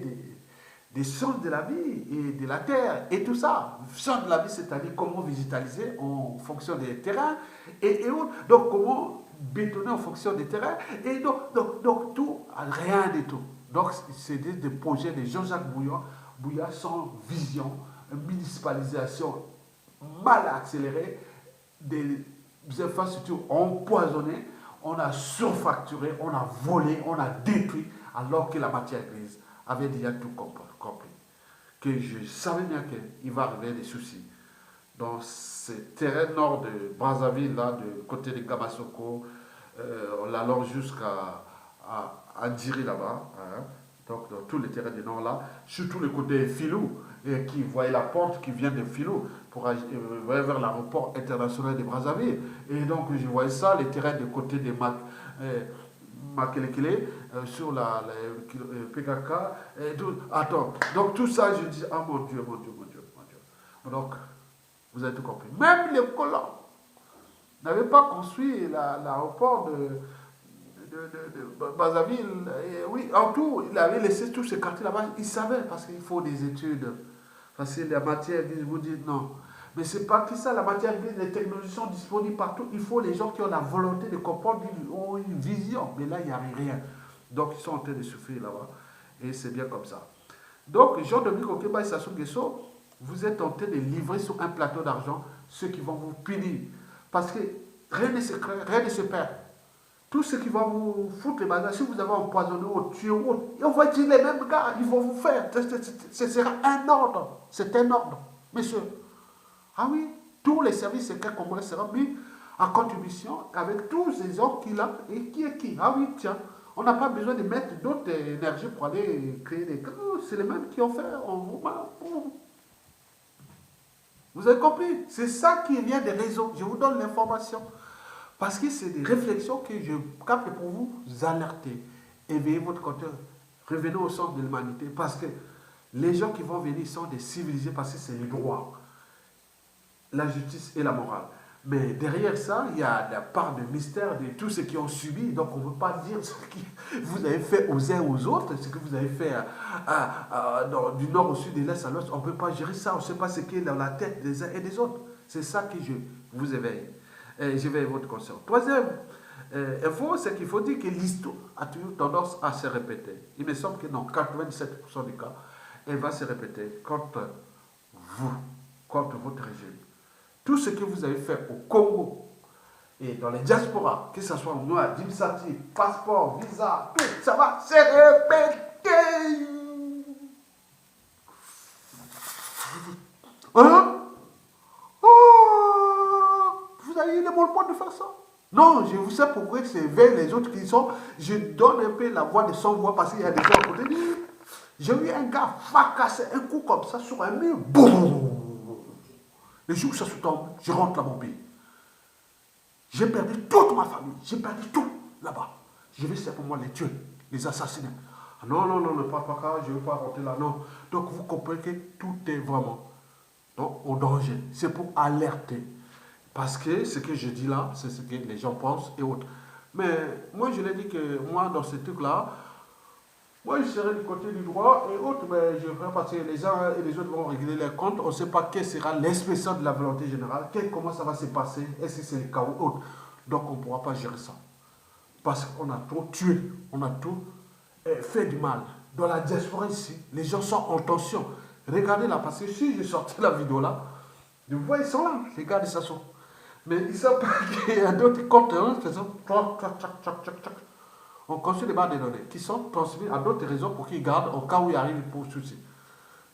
des sciences de la vie et de la terre et tout ça. Sciences de la vie, c'est-à-dire comment végétaliser en fonction des terrains et autres. Donc comment bétonner en fonction des terrains. Et donc tout, rien du tout. Donc c'est des projets de Jean-Jacques Bouillard sans vision, municipalisation mal accélérée, des infrastructures empoisonnées, on a surfacturé, on a volé, on a détruit, alors que la matière grise avait déjà tout compris. Que je savais bien qu'il va arriver des soucis. Dans ces terrains nord de Brazzaville, là, de côté de Gamasoko, on l'allonge jusqu'à Ndjiri là-bas, hein, donc dans tous les terrains du nord là, surtout le côté Filou, qui voyait la porte qui vient de Filou pour vers l'aéroport international de Brazzaville. Et donc je voyais ça, les terrains du côté de Makelekele, sur la PKK, et tout. Attends, donc tout ça, je dis, ah mon Dieu, mon Dieu, mon Dieu, mon Dieu. Donc, vous avez tout compris. Même les colons n'avaient pas construit l'aéroport de Brazzaville. Oui, en tout, il avait laissé tous ces quartiers là-bas. Il savait, parce qu'il faut des études. Parce que la matière grise, vous dites non. Mais c'est pas que ça, la matière grise, les technologies sont disponibles partout. Il faut les gens qui ont la volonté de comprendre, qui ont une vision. Mais là, il n'y a rien. Donc, ils sont en train de souffrir là-bas. Et c'est bien comme ça. Donc, Jean-Dominique Okeba et Sassou Nguesso, vous êtes en train de livrer sur un plateau d'argent ceux qui vont vous punir. Parce que rien ne se crée, rien ne se perd. Tout ce qui va vous foutre les bagages, si vous avez empoisonné ou tué ou autre, et on va dire les mêmes gars, ils vont vous faire. Ce sera un ordre. C'est un ordre, monsieur. Ah oui, tous les services secrets congolais seront mis en contribution avec tous ces hommes qu'il a et qui est qui. Ah oui, tiens, on n'a pas besoin de mettre d'autres énergies pour aller créer des... C'est les mêmes qui ont fait. Vous avez compris? C'est ça qui vient des réseaux. Je vous donne l'information. Parce que c'est des réflexions que je capte pour vous alerter. Éveillez votre compteur. Revenez au centre de l'humanité. Parce que les gens qui vont venir sont des civilisés parce que c'est le droit, la justice et la morale. Mais derrière ça, il y a la part de mystère de tous ceux qui ont subi. Donc on ne peut pas dire ce que vous avez fait aux uns aux autres, ce que vous avez fait du nord au sud, de l'est à l'ouest. On ne peut pas gérer ça. On ne sait pas ce qui est dans la tête des uns et des autres. C'est ça que je vous éveille. J'éveille votre conscience. Troisième info, c'est qu'il faut dire que l'histoire a toujours tendance à se répéter. Il me semble que dans 97% des cas, elle va se répéter contre vous, contre votre régime. Tout ce que vous avez fait au Congo et dans les diasporas, que ce soit au noir, Dimsati, passeport, visa, tout ça va se répéter. Hein? Vous avez eu le monopole de faire ça? Non, je vous sais pourquoi c'est vers les autres qui sont. Je donne un peu la voix de son voix parce qu'il y a des gens à côté. J'ai eu un gars fracasser un coup comme ça sur un mur. Boum! Le jour où ça se tombe, je rentre dans mon pays. J'ai perdu toute ma famille. J'ai perdu tout là-bas. Je vais simplement les tuer, les assassiner. Ah non, non, non, ne pas je ne veux pas rentrer là, non. Donc vous comprenez que tout est vraiment au danger. C'est pour alerter. Parce que ce que je dis là, c'est ce que les gens pensent et autres. Mais moi, je l'ai dit que moi, dans ce truc-là, moi, je serai du côté du droit et autres, mais je ferai parce que les uns et les autres vont régler les comptes. On ne sait pas quelle sera l'expression de la volonté générale, comment ça va se passer, est-ce que c'est le chaos ou autre. Donc, on ne pourra pas gérer ça. Parce qu'on a trop tué, on a tout fait du mal. Dans la diaspora ici, les gens sont en tension. Regardez là, parce que si j'ai sorti la vidéo là, vous voyez, ils sont là, les gars de Sasson. Mais ils savent pas qu'il y a d'autres comptes qui sont on construit des bases de données qui sont transmises à d'autres réseaux pour qu'ils gardent au cas où il arrive pour souci.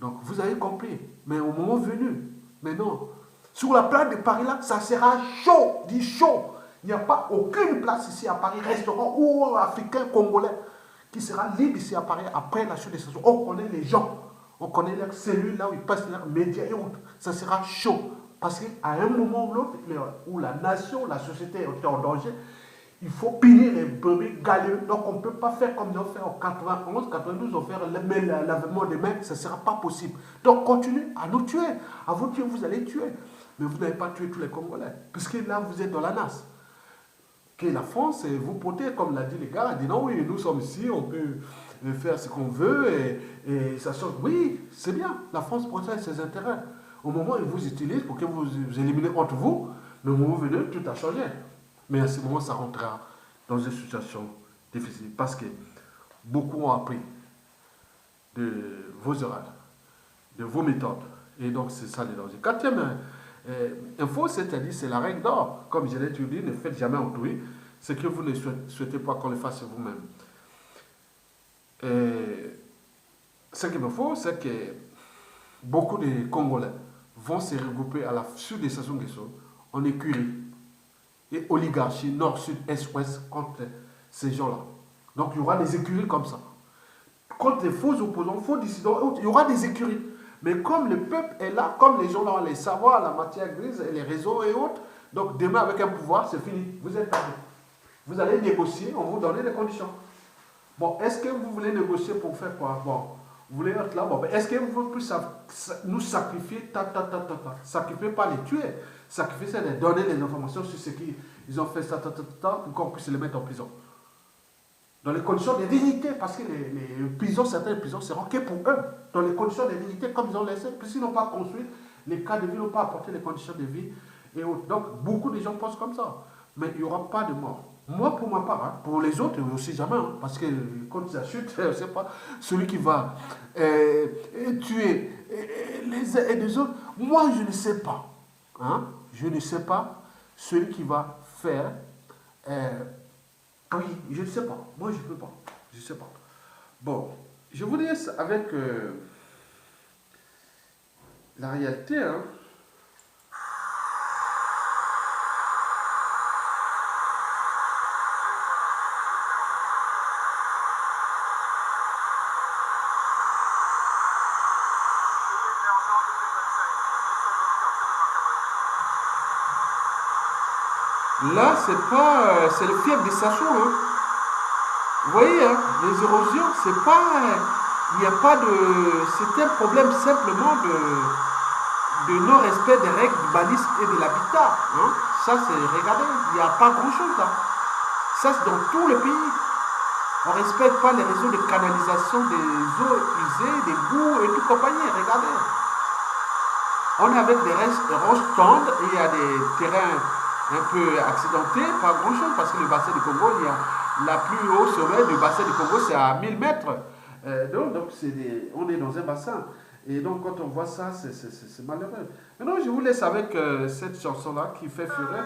Donc vous avez compris. Mais au moment venu, mais non. Sur la plage de Paris là, ça sera chaud, dit chaud. Il n'y a pas aucune place ici à Paris, restaurant ou africain, congolais, qui sera libre ici à Paris après la chute des saisons. On connaît les gens, on connaît leurs cellules là où ils passent leurs médias et autres. Ça sera chaud. Parce qu'à un moment ou l'autre, où la nation, la société est en danger, il faut punir les brebis galeux. Donc on ne peut pas faire comme ils ont fait en 91, 92, on fait l'avènement des mains, ça ne sera pas possible. Donc continuez à nous tuer. À vous tuer, vous allez tuer. Mais vous n'avez pas tué tous les Congolais. Puisque là, vous êtes dans la NAS. Que la France, vous potez, comme l'a dit les gars, dit non, oui, nous sommes ici, on peut faire ce qu'on veut, et ça sort. Oui, c'est bien, la France protège ses intérêts. Au moment où ils vous utilisent pour que vous éliminez entre vous, le moment venu, tout a changé. Mais à ce moment, ça rentrera dans une situation difficile. Parce que beaucoup ont appris de vos erreurs, de vos méthodes. Et donc, c'est ça le danger. Quatrième info, c'est-à-dire, c'est la règle d'or. Comme je l'ai dit, ne faites jamais autrui ce que vous ne souhaitez pas qu'on le fasse vous-même. Ce qu'il me faut, c'est que beaucoup de Congolais vont se regrouper à la suite des Sassou Nguesso en écurie et oligarchie nord, sud, est, ouest contre ces gens-là. Donc il y aura des écuries comme ça. Contre les faux opposants, faux dissidents, il y aura des écuries. Mais comme le peuple est là, comme les gens là ont les savoirs, la matière grise, et les réseaux et autres, donc demain avec un pouvoir, c'est fini. Vous êtes parti. Vous allez négocier, on vous donne les conditions. Bon, est-ce que vous voulez négocier pour faire quoi? Bon, vous voulez être là, bon, est-ce que vous voulez plus nous sacrifier, sacrifier pas les tuer, sacrifier c'est de donner les informations sur ce qu'ils ont fait, pour qu'on puisse les mettre en prison. Dans les conditions de dignité, parce que les prisons, certaines prisons seront que pour eux, dans les conditions de dignité comme ils ont laissé, puisqu'ils n'ont pas construit, les cas de vie n'ont pas apporté les conditions de vie et autres. Donc, beaucoup de gens pensent comme ça. Mais il n'y aura pas de mort. Moi, pour ma part, hein, pour les autres, aussi jamais, hein, parce que quand ça chute, je ne sais pas, celui qui va tuer les uns et les autres, moi, je ne sais pas. Hein, je ne sais pas celui qui va faire. euh, oui, je ne sais pas. Moi, je ne peux pas. Je ne sais pas. Bon, je vous laisse avec la réalité. Hein. Là, c'est pas, c'est le fief des Sachons. Hein. Vous voyez, hein, les érosions, c'est pas, il n'y a pas de, c'est un problème simplement de non-respect des règles du balisme et de l'habitat. Hein. Ça, c'est, regardez, il n'y a pas grand-chose là. Ça, c'est dans tout le pays. On ne respecte pas les réseaux de canalisation des eaux usées, des boues et tout compagnie. Regardez. On est avec des roches tendres et il y a des terrains un peu accidentés, pas grand-chose, parce que le bassin du Congo, il y a la plus haut sommet du bassin du Congo, c'est à 1000 mètres. Donc on est dans un bassin. Et donc, quand on voit ça, c'est malheureux. Maintenant, je vous laisse avec cette chanson-là qui fait fureur.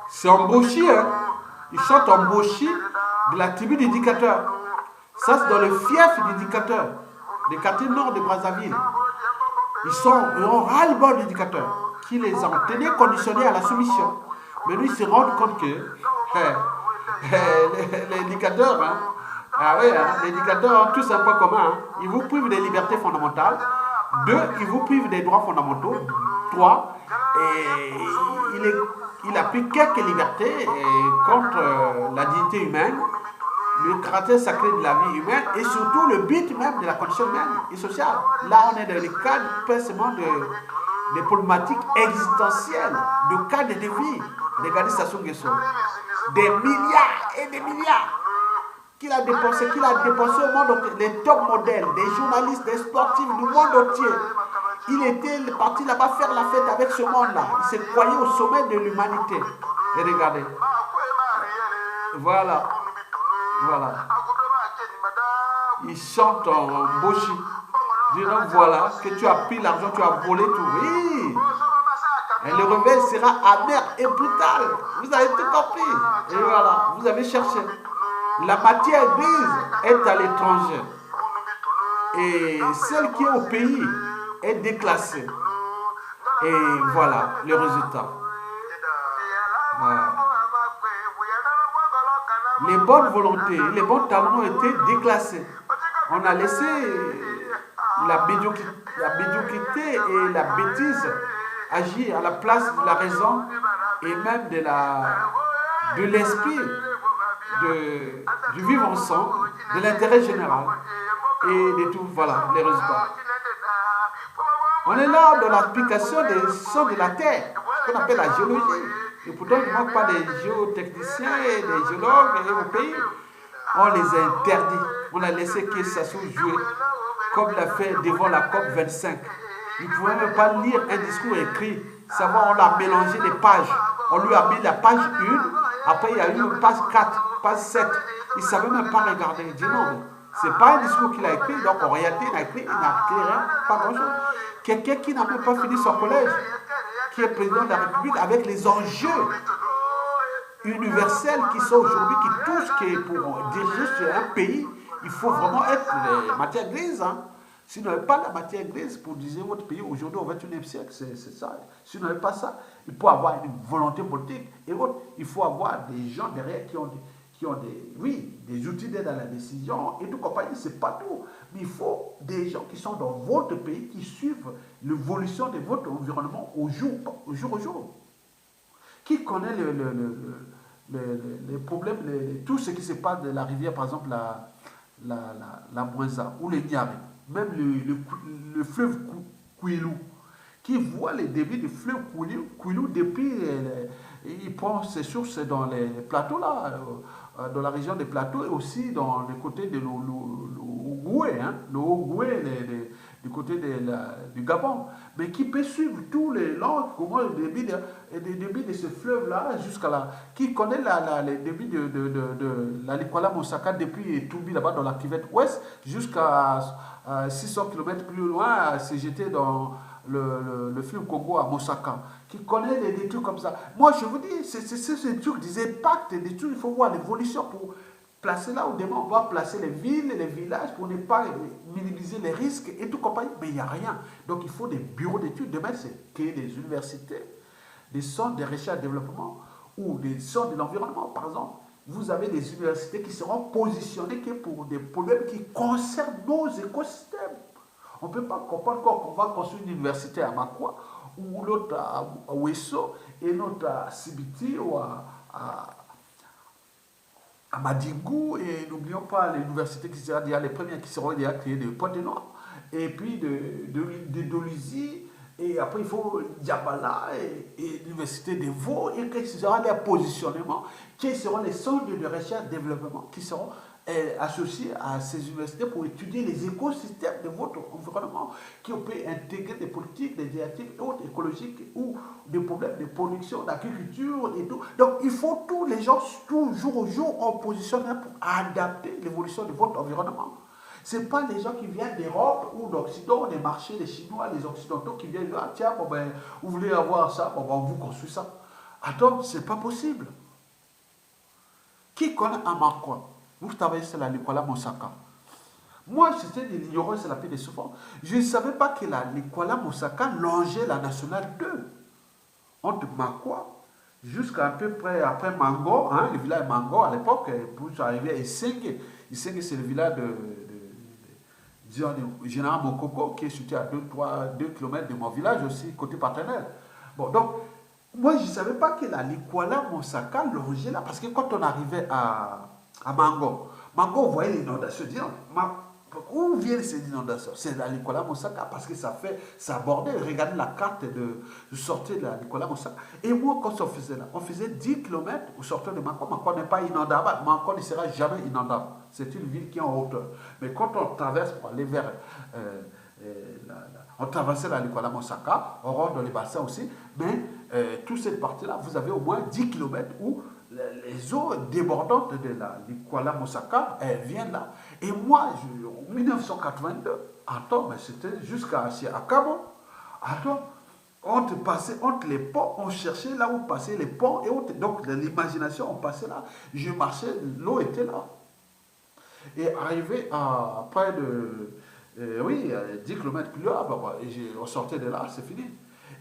C'est en Boshi, hein. Ils chantent en Boshi de la tribu d'éducateurs. Ça, c'est dans le fief d'éducateurs, des quartiers nord de Brazzaville. Ils ont ras-le-bol d'éducateurs qui les ont tenus conditionnés à la soumission. Mais nous, ils se rendent compte que les éducateurs, hein, ah oui, hein, les éducateurs ont tous un point commun. Hein. Ils vous privent des libertés fondamentales. 2, ils vous privent des droits fondamentaux. 3, et il applique quelques libertés contre la dignité humaine, le caractère sacré de la vie humaine et surtout le but même de la condition humaine et sociale. Là, on est dans le cadre précisément des problématiques existentielles, de cadre de vie. Regardez Sassou Nguesso. Des milliards et des milliards qu'il a dépensé au monde entier, les top modèles, des journalistes, des sportifs du monde entier. Il était parti là-bas faire la fête avec ce monde-là. Il s'est croyé au sommet de l'humanité. Et regardez. Voilà. Voilà. Il chante en Boshi. Disant voilà, que tu as pris l'argent, tu as volé tout. Oui. Et le réveil sera amer et brutal. Vous avez tout compris. Et voilà, vous avez cherché. La matière grise est à l'étranger. Et celle qui est au pays est déclassée. Et voilà le résultat. Voilà. Les bonnes volontés, les bons talents ont été déclassés. On a laissé la médiocrité et la bêtise agir à la place de la raison et même de l'esprit du vivre ensemble, de l'intérêt général et de tout. Voilà les résultats. On est là dans l'application des sons de la Terre, ce qu'on appelle la géologie. Et pourtant, il ne manque pas des géotechniciens et des géologues au pays. On les a interdits. On a laissé que ça soit joué, comme l'a fait devant la COP 25. Il ne pouvait même pas lire un discours écrit. Savoir, on a mélangé les pages. On lui a mis la page 1, après il y a eu une page 4, page 7. Il ne savait même pas regarder. Il dit non, ce n'est pas un discours qu'il a écrit. Donc en réalité, il n'a écrit rien, pas grand-chose. Quelqu'un qui n'a même pas fini son collège, qui est président de la République, avec les enjeux universels qui sont aujourd'hui, qui touchent, que pour diriger sur un pays, il faut vraiment être matière grise. Hein. Si vous n'avez pas la matière grise pour diriger votre pays aujourd'hui au XXIe siècle, c'est ça. Si vous n'avez pas ça, il faut avoir une volonté politique et autres. Il faut avoir des gens derrière qui ont oui, des outils d'aide à la décision et tout compagnie, c'est pas tout. Mais il faut des gens qui sont dans votre pays, qui suivent l'évolution de votre environnement au jour au jour. Qui connaît les problèmes, tout ce qui se passe de la rivière, par exemple la Mwenza ou le Niari, même le fleuve Kouilou, qui voit les débits du fleuve Kouilou depuis, il prend ses sources dans les plateaux là, dans la région des plateaux et aussi dans le côté de l'Ougoué, hein, du côté du Gabon, mais qui peut suivre tous les langues, comment le débit de ce fleuve-là jusqu'à là, qui connaît les débits de la Likwala Mosaka depuis Toubi là-bas dans la cuvette ouest jusqu'à 600 km plus loin, c'est jeté dans le fleuve Congo à Mosaka, qui connaît des trucs comme ça. Moi, je vous dis, c'est des trucs, des impacts, des trucs, il faut voir l'évolution pour placer là où demain on va placer les villes et les villages pour ne pas minimiser les risques et tout compagnie. Mais il n'y a rien. Donc il faut des bureaux d'études. Demain, c'est créer des universités, des centres de recherche et développement ou des centres de l'environnement, par exemple. Vous avez des universités qui seront positionnées pour des problèmes qui concernent nos écosystèmes. On ne peut pas comprendre qu'on va construire une université à Makwa ou l'autre à Wesso et l'autre à Sibiti ou à Madingou, et n'oublions pas l'université qui sera déjà les premières qui seront déjà créées de Pointe-Noire, et puis de Dolisie, et après il faut Diabala et l'université de Vaud, et quels seront les positionnements, quels seront les centres de recherche et développement qui seront associés à ces universités pour étudier les écosystèmes de votre environnement, qui peut intégrer des politiques, des directives autres écologiques ou des problèmes de production, d'agriculture et tout. Donc il faut tous les gens, tout jour au jour, en position pour adapter l'évolution de votre environnement. Ce n'est pas les gens qui viennent d'Europe ou d'Occident, des marchés, les Chinois, les Occidentaux qui viennent dire, ah, tiens, bon, ben, vous voulez avoir ça, bon, ben, on vous construit ça. Attends, ce n'est pas possible. Qui connaît Amakwa? Vous travaillez sur la Likwala Mosaka. Moi, j'étais de l'ignorance, c'est la paix de souvent. Je ne savais pas que la Likwala Mosaka longeait la nationale 2. Entre Makwa jusqu'à peu près après Mango, hein, le village Mango à l'époque, pour arriver à Issengue. Issengue, c'est le village de Général Mokoko qui est situé à 2 km de mon village aussi, côté partenaire. Bon, donc, moi, je ne savais pas que la Likwala Mosaka longeait là, parce que quand on arrivait à Mango, vous voyez l'inondation. Où viennent ces inondations? C'est la Likwala Mosaka, parce que ça bordait. Regardez la carte de sortie de la Likwala Mosaka. Et moi, quand on faisait là, on faisait 10 km au sortir de Mango. Mango n'est pas inondable. Mango ne sera jamais inondable. C'est une ville qui est en hauteur. Mais quand on traverse pour aller vers... on traversait la Likwala Mosaka, on rentre dans les bassins aussi, mais toute cette partie-là, vous avez au moins 10 km où les eaux débordantes de la Likwala Mosaka, elles viennent là. Et moi, en 1982, attends, mais c'était jusqu'à Akabo, attends, on passait entre les ponts, on cherchait là où passaient les ponts, et donc l'imagination, on passait là, je marchais, l'eau était là. Et arrivé à près de, 10 km plus loin, on sortait de là, c'est fini.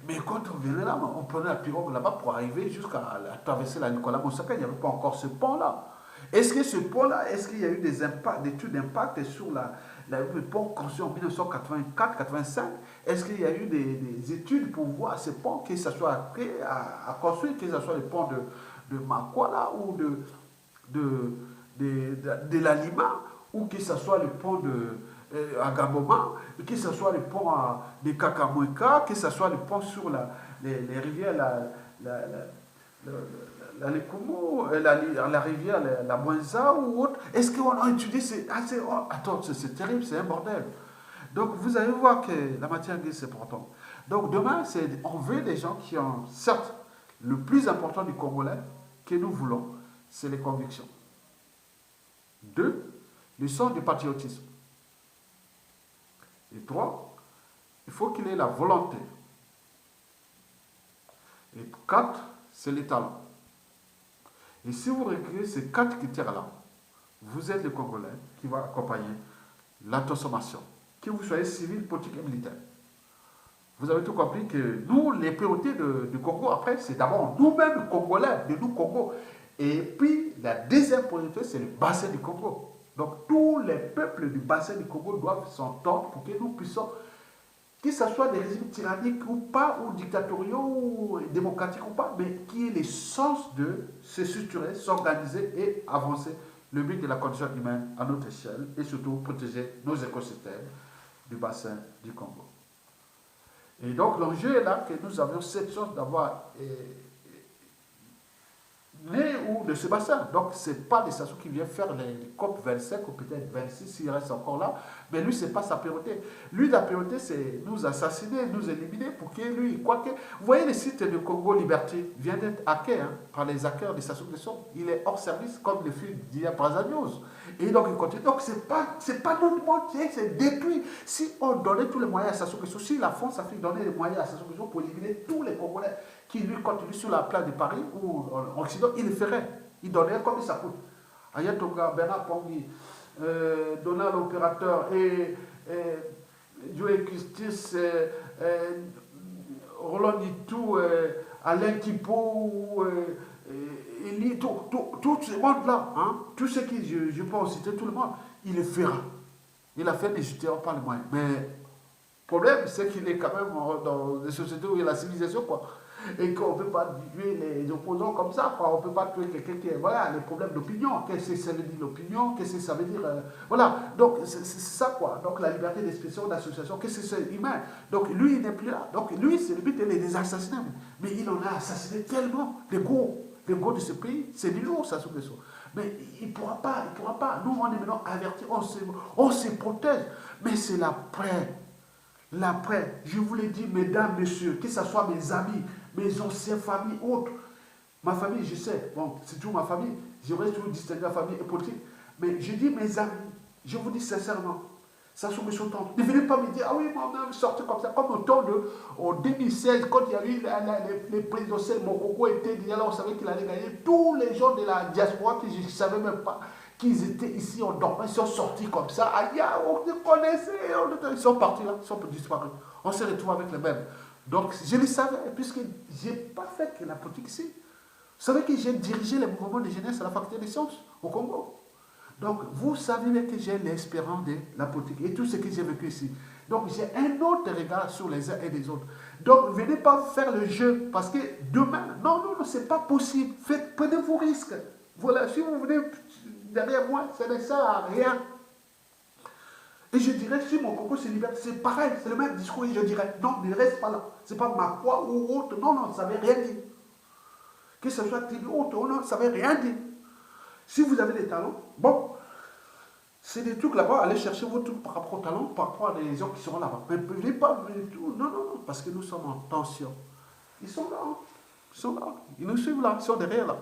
Mais quand on venait là, on prenait la pirogue là-bas pour arriver jusqu'à traverser la Likwala Mosaka, il n'y avait pas encore ce pont-là. Est-ce que ce pont-là, est-ce qu'il y a eu des études d'impact sur le pont construit en 1984-85? Est-ce qu'il y a eu des études pour voir ce pont, que ce soit prêt à construire, que ce soit le pont de Makwala ou de la Lima, ou que ce soit le pont à Gaboma, que ce soit le pont de Kakamweka, que ce soit le pont sur les rivières, la Lekumo, la rivière, la Mwenza ou autre. Est-ce qu'on a étudié attends, c'est terrible, c'est un bordel. Donc vous allez voir que la matière grise, c'est important. Donc demain, on veut des gens qui ont, certes, le plus important du Congolais que nous voulons, c'est les convictions. 2, le sens du patriotisme. Et 3, il faut qu'il ait la volonté. Et 4, c'est les talents. Et si vous recueillez ces 4 critères-là, vous êtes le Congolais qui va accompagner la transformation. que vous soyez civil, politique et militaire. Vous avez tout compris que nous, les priorités du Congo, après, c'est d'abord nous-mêmes, Congolais, de nous, Congo. Et puis, la deuxième priorité, c'est le bassin du Congo. Donc, tous les peuples du bassin du Congo doivent s'entendre pour que nous puissions, que ce soit des régimes tyranniques ou pas, ou dictatoriaux, ou démocratiques ou pas, mais qui ait les sens de se structurer, s'organiser et avancer le but de la condition humaine à notre échelle et surtout protéger nos écosystèmes du bassin du Congo. Et donc l'enjeu est là que nous avions cette chance d'avoir né ou de ce bassin. Donc ce n'est pas des stations qui viennent faire les COP 25 ou peut-être 26 s'il reste encore là, mais lui, ce n'est pas sa priorité. Lui, la priorité, c'est nous assassiner, nous éliminer pour que lui, quoique... Vous voyez, le site de Congo Liberté vient d'être hacké par les hackers des stations de son. Il est hors service comme le fut d'hier Brazza News. Et donc il continue. Donc c'est pas notre monde qui est détruit. Si on donnait tous les moyens à Sassou Nguesso, si la France a fait donner les moyens à Sassou Nguesso pour éliminer tous les Congolais qui lui continuent sur la place de Paris ou en Occident, il le ferait. Il donnerait comme ça coûte. Ayatonga, Bernard Pongui, Donald l'opérateur et Joe Christis, Roland Nitou, Alain Kipo, tout ce monde-là, hein, tout ce qui, je peux en citer tout le monde, il le fera. Il a fait des jeter par les moyens. Mais le problème, c'est qu'il est quand même dans des sociétés où il y a la civilisation, quoi. Et qu'on ne peut pas tuer les opposants comme ça, quoi. On ne peut pas tuer quelqu'un qui est... Voilà, les problèmes d'opinion. Qu'est-ce que ça veut dire l'opinion? Qu'est-ce que ça veut dire... voilà, donc c'est ça, quoi. Donc la liberté d'expression, d'association, qu'est-ce que c'est humain? Donc lui, il n'est plus là. Donc lui, c'est le but de les assassiner. Mais il en a assassiné tellement. Les gros de ce pays, c'est du lourd, ça, sous le son. Mais il ne pourra pas. Nous, on est maintenant avertis, on se protège. Mais c'est l'après. L'après, je vous l'ai dit, mesdames, messieurs, que ce soit mes amis, mes anciennes familles, autres. Ma famille, je sais, bon, c'est toujours ma famille. J'aimerais toujours distinguer la famille et politique. Mais je dis mes amis, je vous dis sincèrement, ça se met sur le temps. Ne venez pas me dire, ah oui, moi-même, sortez comme ça. Comme au temps en 2016, quand il y a eu les présidentielles, mon Congo était déjà là, on savait qu'il allait gagner. Tous les gens de la diaspora, que je ne savais même pas qu'ils étaient ici, on dormait, ils sont sortis comme ça. Aïe, on les connaissait, ils sont partis là, ils sont disparus. On se retrouve avec les mêmes. Donc, je le savais, puisque je n'ai pas fait que la politique ici. Vous savez que j'ai dirigé les mouvements de jeunesse à la faculté des sciences au Congo. Donc, vous savez bien que j'ai l'expérience de la politique et tout ce que j'ai vécu ici. Donc, j'ai un autre regard sur les uns et les autres. Donc, venez pas faire le jeu, parce que demain, non, c'est pas possible. Prenez vos risques. Voilà, si vous venez derrière moi, ça ne sert à rien. Et je dirais, si mon Congo se libère, c'est pareil, c'est le même discours, et je dirais, non, ne reste pas là. Ce n'est pas ma foi ou autre. Non, ça ne veut rien dire. Que ce soit tribu ou autre, non, ça ne veut rien dire. Si vous avez des talents, bon, c'est des trucs là-bas, allez chercher vos trucs par rapport aux talents, par rapport à des gens qui seront là-bas. Mais ne venez pas, non, parce que nous sommes en tension. Ils sont là, ils nous suivent là, ils sont derrière là.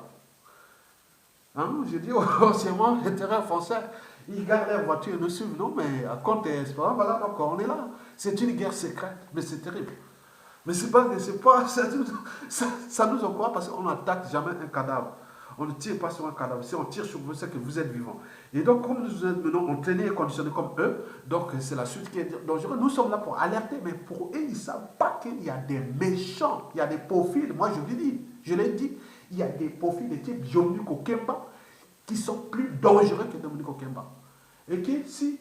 Hein, je dis anciennement, les terrains français, ils gardent leur voiture, nous suivent, non, mais à compte espérant, voilà, donc on est là. C'est une guerre secrète, mais c'est terrible. Mais ça nous encourage parce qu'on n'attaque jamais un cadavre. On ne tire pas sur un cadavre. Si on tire sur vous, c'est que vous êtes vivant. Et donc, comme nous êtes maintenant entraînés et conditionnés comme eux, donc c'est la suite qui est dangereuse. Nous sommes là pour alerter, mais pour eux, ils ne savent pas qu'il y a des méchants, il y a des profils. Moi, je l'ai dit, il y a des profils de type Dominique Okemba qui sont plus dangereux que Dominique Okemba. Et que si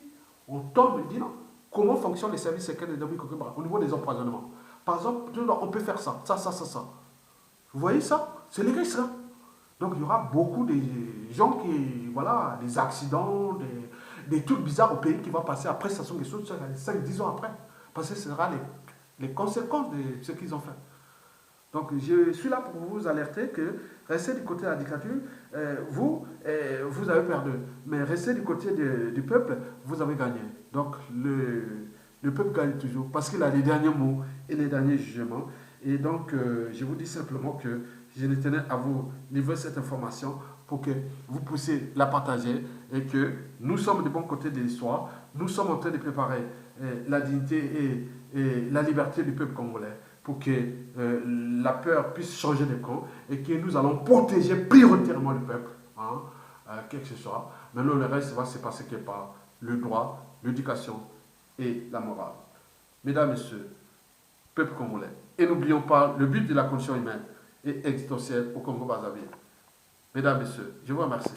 on tombe et dit non, comment fonctionnent les services secrets de Dominique Okemba au niveau des empoisonnements? Par exemple, on peut faire ça. Vous voyez ça? C'est les risques. Donc il y aura beaucoup de gens qui, voilà, des accidents, des trucs bizarres au pays qui vont passer après ça sont des choses 5-10 ans après. Parce que ce sera les conséquences de ce qu'ils ont fait. Donc je suis là pour vous alerter que restez du côté de la dictature, vous avez perdu. Mais restez du côté du peuple, vous avez gagné. Donc le peuple gagne toujours parce qu'il a les derniers mots et les derniers jugements. Et donc je vous dis simplement que je tenais à vous livrer cette information pour que vous puissiez la partager et que nous sommes du bon côté de l'histoire. Nous sommes en train de préparer la dignité et la liberté du peuple congolais pour que la peur puisse changer de camp et que nous allons protéger prioritairement le peuple, quel que ce soit. Maintenant, le reste va se passer que par le droit, l'éducation et la morale. Mesdames, Messieurs, peuple congolais. Et n'oublions pas le but de la condition humaine est existentielle au Congo-Brazzaville. Mesdames, Messieurs, je vous remercie.